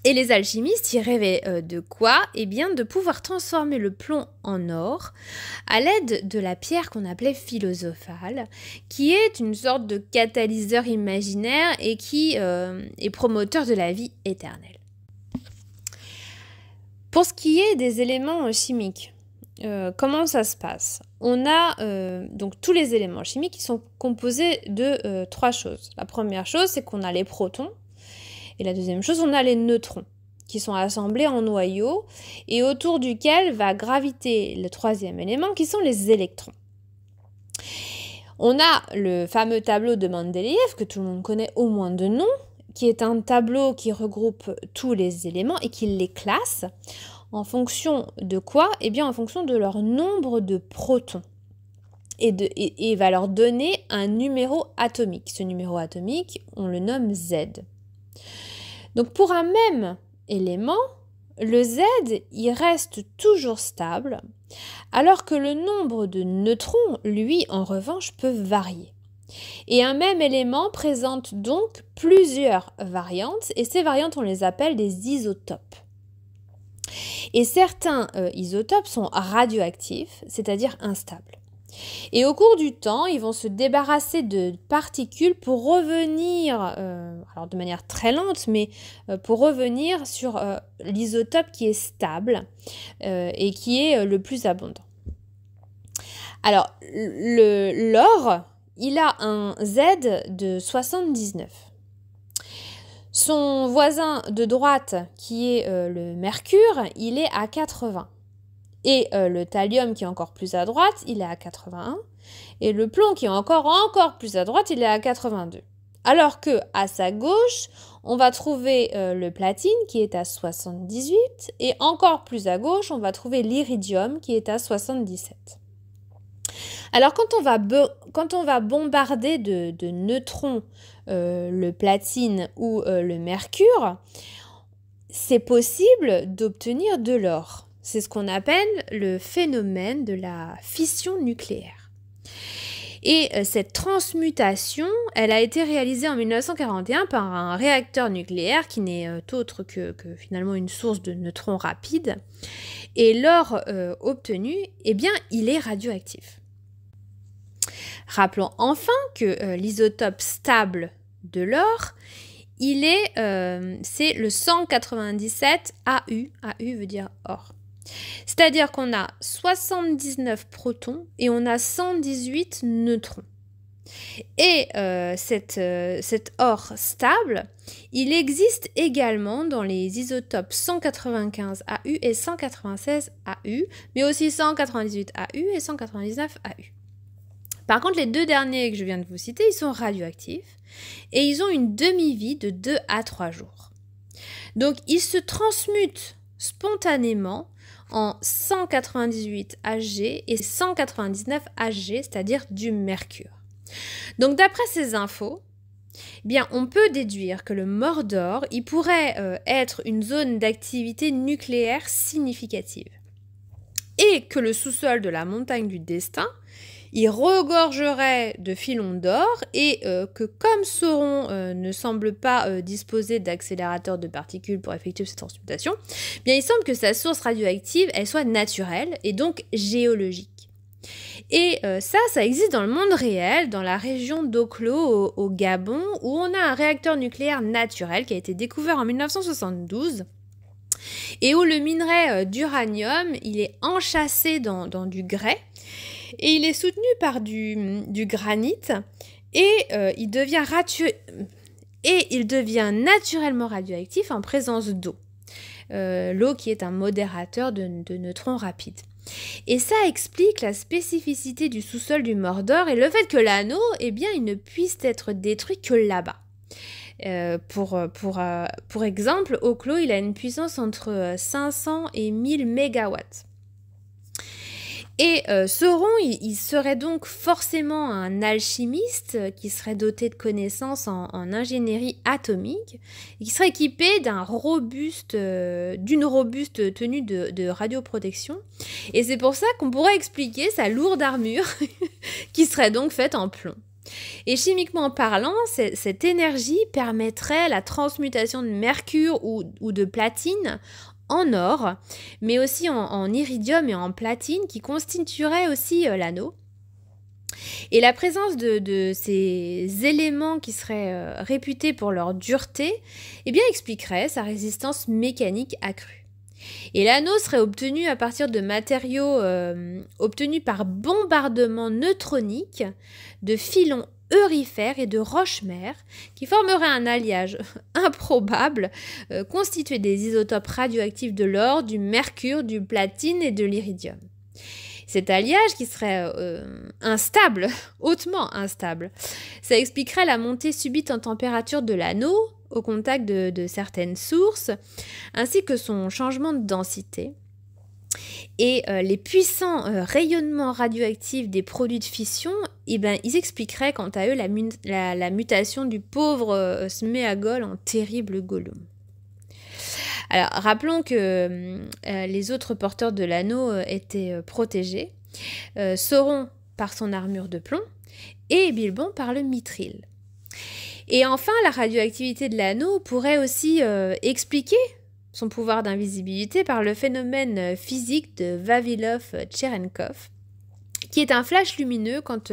Et les alchimistes, ils rêvaient de quoi? Eh bien, de pouvoir transformer le plomb en or à l'aide de la pierre qu'on appelait philosophale, qui est une sorte de catalyseur imaginaire et qui est promoteur de la vie éternelle. Pour ce qui est des éléments chimiques, comment ça se passe? On a donc tous les éléments chimiques qui sont composés de 3 choses. La première chose, c'est qu'on a les protons. Et la deuxième chose, on a les neutrons qui sont assemblés en noyaux et autour duquel va graviter le 3e élément qui sont les électrons. On a le fameux tableau de Mendeleïev que tout le monde connaît au moins de nom, qui est un tableau qui regroupe tous les éléments et qui les classe en fonction de quoi? Eh bien en fonction de leur nombre de protons. Et va leur donner un numéro atomique. Ce numéro atomique, on le nomme Z. Donc pour un même élément, le Z, il reste toujours stable, alors que le nombre de neutrons, lui, en revanche, peut varier. Et un même élément présente donc plusieurs variantes, et ces variantes, on les appelle des isotopes. Et certains isotopes sont radioactifs, c'est-à-dire instables. Et au cours du temps, ils vont se débarrasser de particules pour revenir, alors de manière très lente, mais pour revenir sur l'isotope qui est stable et qui est le plus abondant. Alors, l'or, il a un Z de 79. Son voisin de droite, qui est le mercure, il est à 80. Et le thallium qui est encore plus à droite, il est à 81. Et le plomb qui est encore plus à droite, il est à 82. Alors que à sa gauche, on va trouver le platine qui est à 78. Et encore plus à gauche, on va trouver l'iridium qui est à 77. Alors quand on va bombarder de neutrons le platine ou le mercure, c'est possible d'obtenir de l'or. C'est ce qu'on appelle le phénomène de la fission nucléaire. Et cette transmutation, elle a été réalisée en 1941 par un réacteur nucléaire qui n'est autre que finalement une source de neutrons rapides. Et l'or obtenu, eh bien, il est radioactif. Rappelons enfin que l'isotope stable de l'or, c'est le 197 AU. AU veut dire or. C'est-à-dire qu'on a 79 protons et on a 118 neutrons. Et cet or stable, il existe également dans les isotopes 195 AU et 196 AU, mais aussi 198 AU et 199 AU. Par contre, les 2 derniers que je viens de vous citer, ils sont radioactifs et ils ont une demi-vie de 2 à 3 jours. Donc, ils se transmutent spontanément en 198 Hg et 199 Hg, c'est-à-dire du mercure. Donc d'après ces infos, eh bien, on peut déduire que le Mordor, il pourrait être une zone d'activité nucléaire significative. Et que le sous-sol de la montagne du destin, il regorgerait de filons d'or et que comme Sauron ne semble pas disposer d'accélérateurs de particules pour effectuer cette transmutation, eh bien il semble que sa source radioactive, elle soit naturelle et donc géologique. Et ça existe dans le monde réel, dans la région d'Oklo au Gabon, où on a un réacteur nucléaire naturel qui a été découvert en 1972 et où le minerai d'uranium, il est enchâssé dans du grès et il est soutenu par du granit et il devient et il devient naturellement radioactif en présence d'eau. L'eau qui est un modérateur de neutrons rapides. Et ça explique la spécificité du sous-sol du Mordor et le fait que l'anneau, eh bien, il ne puisse être détruit que là-bas. Pour exemple, Oklo, il a une puissance entre 500 et 1000 mégawatts. Et Sauron, il serait donc forcément un alchimiste qui serait doté de connaissances en ingénierie atomique et qui serait équipé d'une robuste tenue de radioprotection. Et c'est pour ça qu'on pourrait expliquer sa lourde armure qui serait donc faite en plomb. Et chimiquement parlant, cette énergie permettrait la transmutation de mercure ou de platine en or, mais aussi en iridium et en platine qui constituerait aussi l'anneau. Et la présence de ces éléments qui seraient réputés pour leur dureté, eh bien expliquerait sa résistance mécanique accrue. Et l'anneau serait obtenu à partir de matériaux obtenus par bombardement neutronique de filons eurifères et de roches-mères qui formeraient un alliage improbable constitué des isotopes radioactifs de l'or, du mercure, du platine et de l'iridium. Cet alliage qui serait instable, hautement instable, ça expliquerait la montée subite en température de l'anneau au contact de certaines sources, ainsi que son changement de densité. Et les puissants rayonnements radioactifs des produits de fission, eh ben, ils expliqueraient quant à eux la mutation du pauvre Sméagol en terrible Gollum. Alors, rappelons que les autres porteurs de l'anneau étaient protégés. Sauron par son armure de plomb et Bilbon par le mithril. Et enfin, la radioactivité de l'anneau pourrait aussi expliquer son pouvoir d'invisibilité par le phénomène physique de Vavilov-Cherenkov, qui est un flash lumineux quand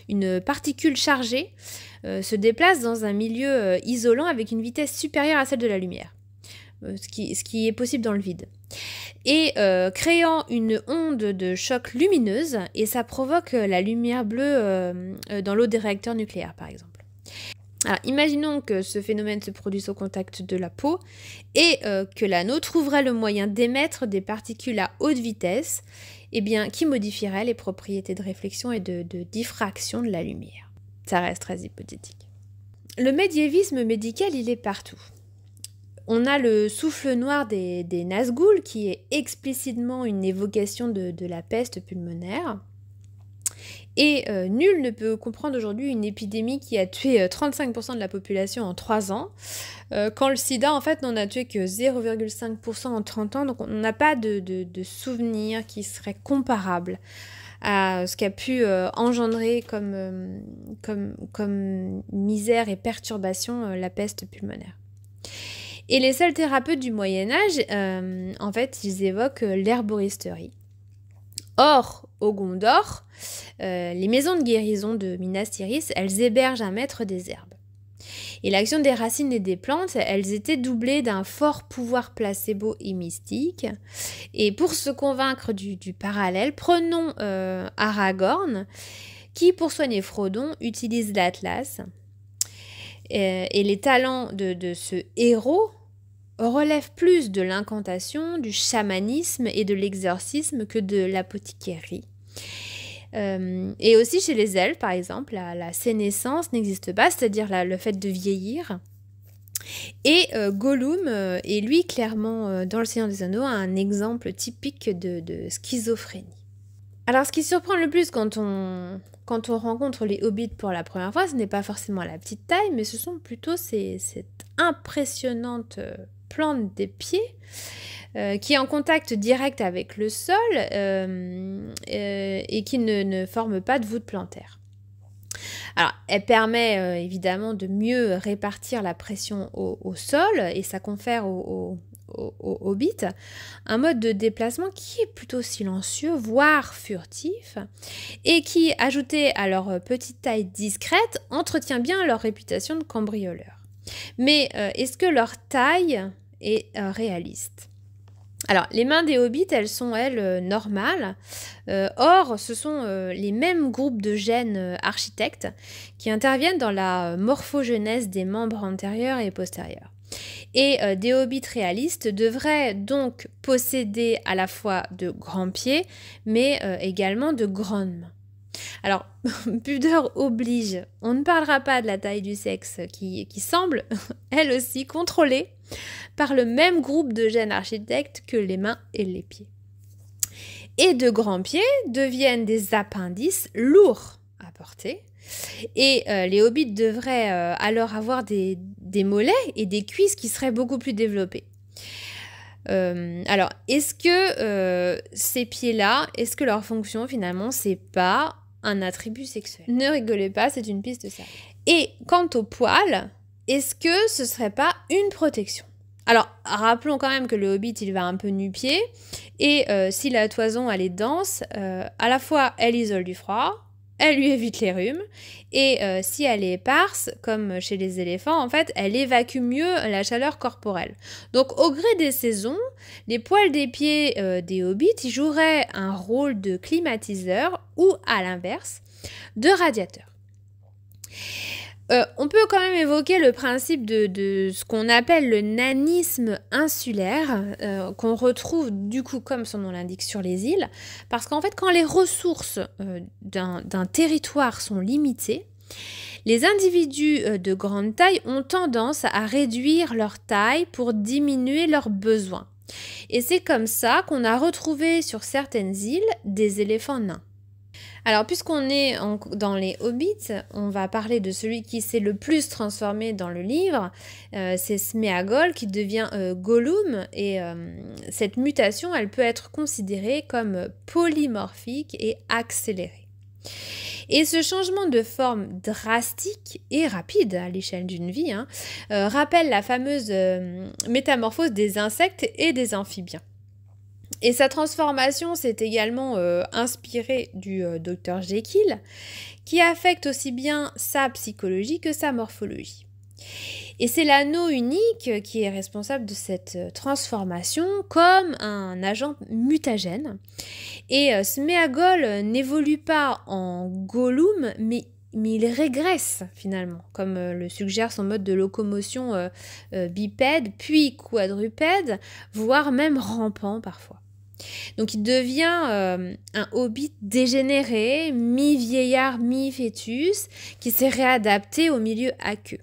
une particule chargée se déplace dans un milieu isolant avec une vitesse supérieure à celle de la lumière, ce qui est possible dans le vide, et créant une onde de choc lumineuse, et ça provoque la lumière bleue dans l'eau des réacteurs nucléaires, par exemple. Alors, imaginons que ce phénomène se produise au contact de la peau et que l'anneau trouverait le moyen d'émettre des particules à haute vitesse, eh bien, qui modifieraient les propriétés de réflexion et de diffraction de la lumière. Ça reste très hypothétique. Le médiévisme médical, il est partout. On a le souffle noir des Nazgûl, qui est explicitement une évocation de la peste pulmonaire. Et nul ne peut comprendre aujourd'hui une épidémie qui a tué 35% de la population en 3 ans, quand le sida en fait n'en a tué que 0,5% en 30 ans, donc on n'a pas de souvenir qui serait comparable à ce qu'a pu engendrer comme misère et perturbation la peste pulmonaire. Et les seuls thérapeutes du Moyen-Âge, en fait, ils évoquent l'herboristerie. Or, au Gondor, les maisons de guérison de Minas Tirith, elles hébergent un maître des herbes. Et l'action des racines et des plantes, elles étaient doublées d'un fort pouvoir placebo et mystique. Et pour se convaincre du parallèle, prenons Aragorn, qui, pour soigner Frodon, utilise l'Atlas. Et les talents de ce héros relève plus de l'incantation, du chamanisme et de l'exorcisme que de l'apothicarie. Et aussi chez les elfes, par exemple, la sénescence n'existe pas, c'est-à-dire le fait de vieillir. Et Gollum est lui clairement, dans le Seigneur des Anneaux, un exemple typique de schizophrénie. Alors, ce qui surprend le plus quand on rencontre les hobbits pour la première fois, ce n'est pas forcément la petite taille, mais ce sont plutôt cette impressionnante plante des pieds qui est en contact direct avec le sol et qui ne forme pas de voûte plantaire. Alors, elle permet évidemment de mieux répartir la pression au sol et ça confère aux hobbits un mode de déplacement qui est plutôt silencieux, voire furtif, et qui, ajouté à leur petite taille discrète, entretient bien leur réputation de cambrioleurs. Mais est-ce que leur taille est réaliste ? Alors, les mains des hobbits, elles sont, normales. Or, ce sont les mêmes groupes de gènes architectes qui interviennent dans la morphogenèse des membres antérieurs et postérieurs. Et des hobbits réalistes devraient donc posséder à la fois de grands pieds, mais également de grandes mains. Alors, pudeur oblige, on ne parlera pas de la taille du sexe qui semble, elle aussi, contrôlée par le même groupe de gènes architectes que les mains et les pieds. Et de grands pieds deviennent des appendices lourds à porter. Et les hobbits devraient alors avoir des mollets et des cuisses qui seraient beaucoup plus développés. Alors, est-ce que ces pieds-là, est-ce que leur fonction finalement, c'est pas un attribut sexuel? Ne rigolez pas, c'est une piste ça. Et quant aux poils, est-ce que ce serait pas une protection? Alors, rappelons quand même que le hobbit, il va un peu nu-pied, et si la toison, elle est dense, à la fois, elle isole du froid, elle lui évite les rhumes, et si elle est éparse, comme chez les éléphants, en fait, elle évacue mieux la chaleur corporelle. Donc, au gré des saisons, les poils des pieds des hobbits, ils joueraient un rôle de climatiseur ou, à l'inverse, de radiateur. On peut quand même évoquer le principe de ce qu'on appelle le nanisme insulaire, qu'on retrouve du coup, comme son nom l'indique, sur les îles, parce qu'en fait, quand les ressources d'un territoire sont limitées, les individus de grande taille ont tendance à réduire leur taille pour diminuer leurs besoins. Et c'est comme ça qu'on a retrouvé sur certaines îles des éléphants nains. Alors, puisqu'on est dans les hobbits, on va parler de celui qui s'est le plus transformé dans le livre. C'est Sméagol qui devient Gollum. Et cette mutation, elle peut être considérée comme polymorphique et accélérée. Et ce changement de forme drastique et rapide à l'échelle d'une vie rappelle la fameuse métamorphose des insectes et des amphibiens. Et sa transformation s'est également inspirée du Dr Jekyll, qui affecte aussi bien sa psychologie que sa morphologie. Et c'est l'anneau unique qui est responsable de cette transformation comme un agent mutagène. Et Sméagol n'évolue pas en Gollum, mais il régresse finalement, comme le suggère son mode de locomotion bipède, puis quadrupède, voire même rampant parfois. Donc il devient un hobbit dégénéré, mi-vieillard, mi-fœtus, qui s'est réadapté au milieu aqueux.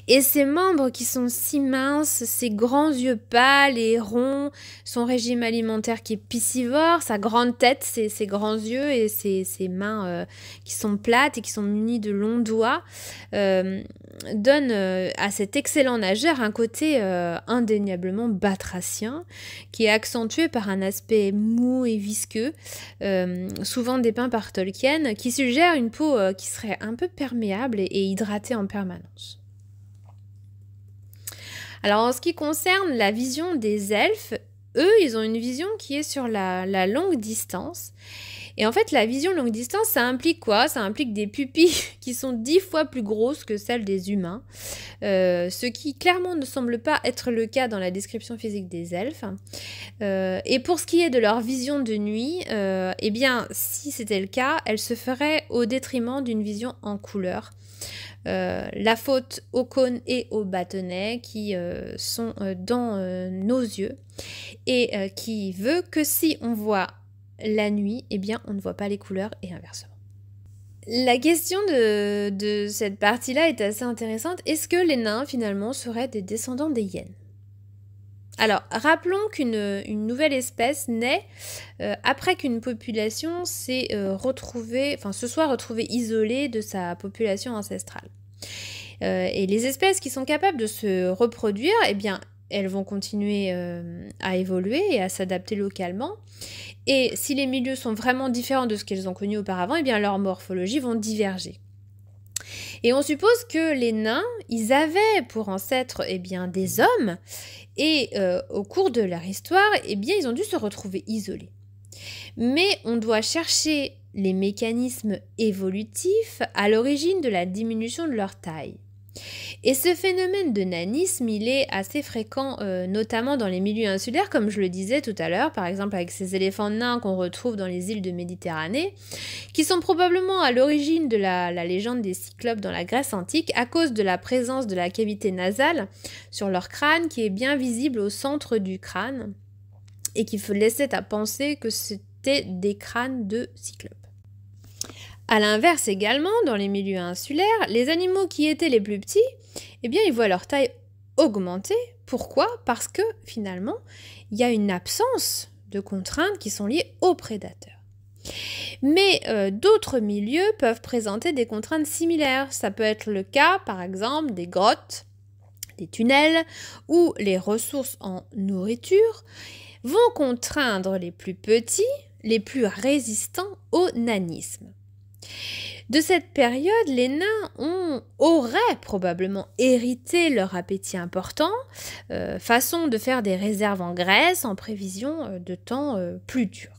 Et ses membres qui sont si minces, ses grands yeux pâles et ronds, son régime alimentaire qui est piscivore, sa grande tête, ses grands yeux et ses mains qui sont plates et qui sont munies de longs doigts, donnent à cet excellent nageur un côté indéniablement batracien, qui est accentué par un aspect mou et visqueux, souvent dépeint par Tolkien, qui suggère une peau qui serait un peu perméable et hydratée en permanence. Alors en ce qui concerne la vision des elfes, eux, ils ont une vision qui est sur la longue distance. Et en fait, la vision longue distance, ça implique quoi? Ça implique des pupilles qui sont 10 fois plus grosses que celles des humains, ce qui clairement ne semble pas être le cas dans la description physique des elfes. Et pour ce qui est de leur vision de nuit, eh bien, si c'était le cas, elle se ferait au détriment d'une vision en couleur. La faute aux cônes et aux bâtonnets qui sont dans nos yeux et qui veut que si on voit la nuit, eh bien on ne voit pas les couleurs et inversement. La question de cette partie-là est assez intéressante. Est-ce que les nains finalement seraient des descendants des hyènes? Alors, rappelons qu'une nouvelle espèce naît après qu'une population se soit retrouvée isolée de sa population ancestrale. Et les espèces qui sont capables de se reproduire, eh bien, elles vont continuer à évoluer et à s'adapter localement. Et si les milieux sont vraiment différents de ce qu'elles ont connu auparavant, eh bien, leurs morphologies vont diverger. Et on suppose que les nains, ils avaient pour ancêtres des hommes, et au cours de leur histoire, ils ont dû se retrouver isolés. Mais on doit chercher les mécanismes évolutifs à l'origine de la diminution de leur taille. Et ce phénomène de nanisme, il est assez fréquent, notamment dans les milieux insulaires, comme je le disais tout à l'heure, par exemple avec ces éléphants nains qu'on retrouve dans les îles de Méditerranée, qui sont probablement à l'origine de la légende des cyclopes dans la Grèce antique, à cause de la présence de la cavité nasale sur leur crâne, qui est bien visible au centre du crâne, et qui laissait à penser que c'était des crânes de cyclopes. A l'inverse également, dans les milieux insulaires, les animaux qui étaient les plus petits, eh bien, ils voient leur taille augmenter. Pourquoi? Parce que finalement, il y a une absence de contraintes qui sont liées aux prédateurs. Mais d'autres milieux peuvent présenter des contraintes similaires. Ça peut être le cas, par exemple, des grottes, des tunnels, où les ressources en nourriture vont contraindre les plus petits, les plus résistants au nanisme. De cette période, les nains auraient probablement hérité leur appétit important, façon de faire des réserves en graisse en prévision de temps plus durs.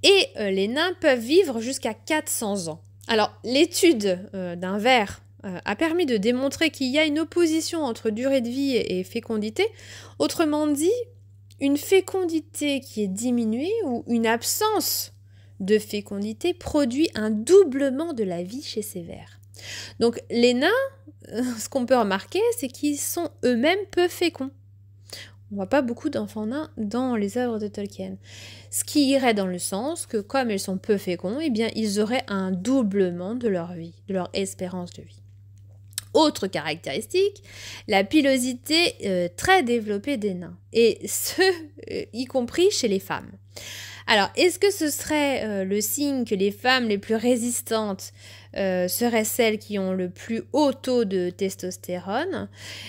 Et les nains peuvent vivre jusqu'à 400 ans. Alors, l'étude d'un ver a permis de démontrer qu'il y a une opposition entre durée de vie et fécondité. Autrement dit, une fécondité qui est diminuée ou une absence de fécondité produit un doublement de la vie chez ces vers. Donc les nains, ce qu'on peut remarquer, c'est qu'ils sont eux-mêmes peu féconds. On voit pas beaucoup d'enfants nains dans les œuvres de Tolkien. Ce qui irait dans le sens que comme ils sont peu féconds, eh bien ils auraient un doublement de leur vie, de leur espérance de vie. Autre caractéristique, la pilosité très développée des nains, et ce, y compris chez les femmes. Alors, est-ce que ce serait le signe que les femmes les plus résistantes seraient celles qui ont le plus haut taux de testostérone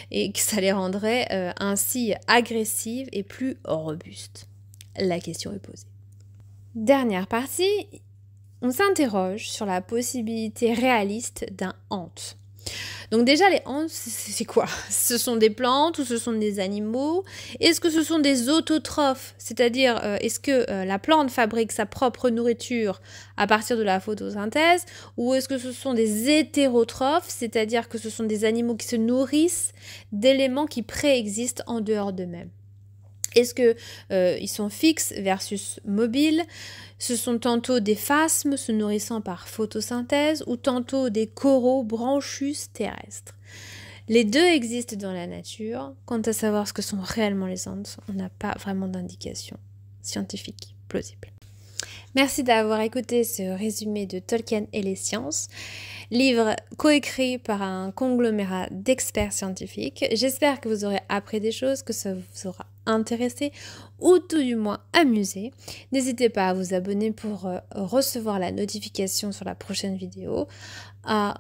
et que ça les rendrait ainsi agressives et plus robustes? La question est posée. Dernière partie, on s'interroge sur la possibilité réaliste d'un hante. Donc déjà, les hantes, c'est quoi? Ce sont des plantes ou ce sont des animaux? Est-ce que ce sont des autotrophes? C'est-à-dire, est-ce que la plante fabrique sa propre nourriture à partir de la photosynthèse? Ou est-ce que ce sont des hétérotrophes? C'est-à-dire que ce sont des animaux qui se nourrissent d'éléments qui préexistent en dehors d'eux-mêmes? Est-ce qu'ils sont fixes versus mobiles? Ce sont tantôt des phasmes se nourrissant par photosynthèse ou tantôt des coraux branchus terrestres. Les deux existent dans la nature. Quant à savoir ce que sont réellement les hantes, on n'a pas vraiment d'indication scientifique plausible. Merci d'avoir écouté ce résumé de Tolkien et les sciences, livre coécrit par un conglomérat d'experts scientifiques. J'espère que vous aurez appris des choses, que ça vous aura intéressé ou tout du moins amusé. N'hésitez pas à vous abonner pour recevoir la notification sur la prochaine vidéo, à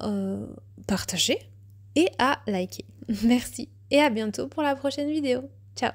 partager et à liker. Merci et à bientôt pour la prochaine vidéo. Ciao!